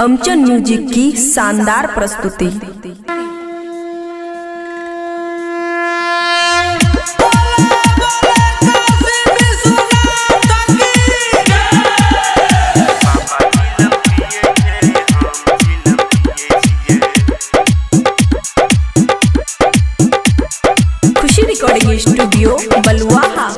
अमचन music की शानदार प्रस्तुति। खुशी रिकॉर्डिंग स्टूडियो बलुआहा।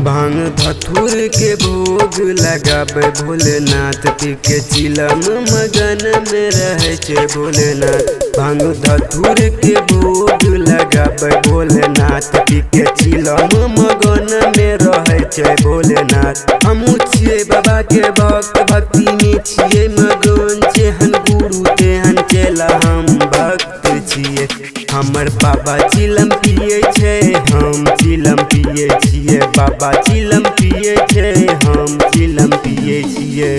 भांग धतूर के भोग लगाबे भोलेनाथ, पी के चिलम मगन में रहे छे भोलेनाथ। भांग धतूर के भोग लगाबे भोलेनाथ, पी के चिलम मगन में रहे छे भोलेनाथ। हम छिए बाबा के भक्त, भक्ति में छिए मगन, जेहन गुरु तेहन चेला हम भक्त छिए। हमर बाबा चिलम पिए छे, हम चिलम पिए छिए। बाबा चिलम पिए छे, हम चिलम पिए छिए।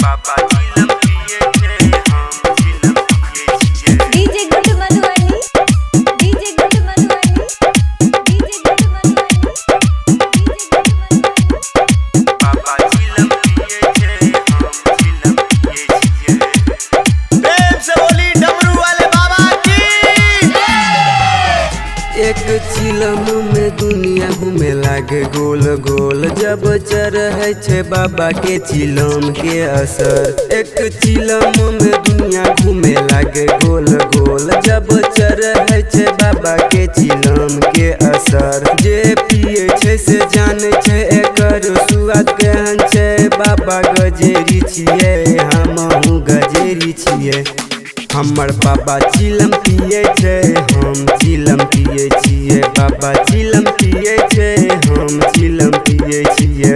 बाबा चिलम पिए छे, हम चिलम पिए छिए। DJ good Madhubani, DJ good Madhubani, DJ good Madhubani, DJ good Madhubani. बाबा चिलम पिए छे, हम चिलम पिए छिए। प्रेम से बोली डमरू वाले बाबा की। एक चिलम में दुनिया घूमे लागे गोल गोल, जब चढ़े छे बाबा के चिलम के असर। एक चिलम में दुनिया घूमे लागे गोल गोल, जब चढ़े छे बाबा के चिलम के असर। जे पिए छे से जाने छे एकर स्वाद केहन छे। बाबा गजेरी छिए, हमहू गजेरी छिए। हमर बाबा चिलम पिए छे, हम चिलम पिए छिए। बाबा चिलम पिए छे, हम चिलम पिए छिए।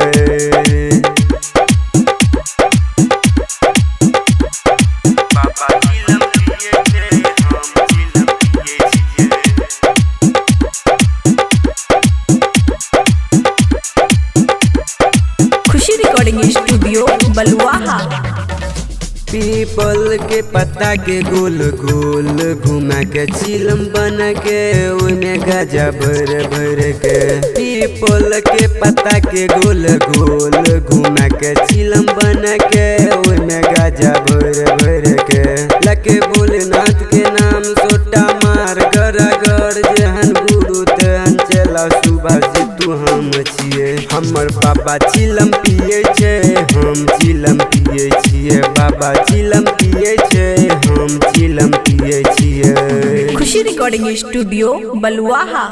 बाबा चिलम पिए छे, हम चिलम पिए छिए। खुशी रिकॉर्डिंग स्टूडियो बलुआहा। पीपल के पत्ता के गोल गोल घुमा के चिलम बना के, ओमे गाजा भर भर के। पीपल के पत्ता के गोल गोल घुमा के चिलम बना के, ओमे गाजा भर भर के। लके भोलेनाथ के नाम सोटा मार गरागर, जेहन गुरु तेहन चेला सुबह से तू हम छिए। हमर बाबा चिलम पिए छे, हम चिलम पिए छिए। बाबा चिलम पिए छे, हम चिलम पिए छिए। खुशी रिकॉर्डिंग स्टूडियो बलुआहा।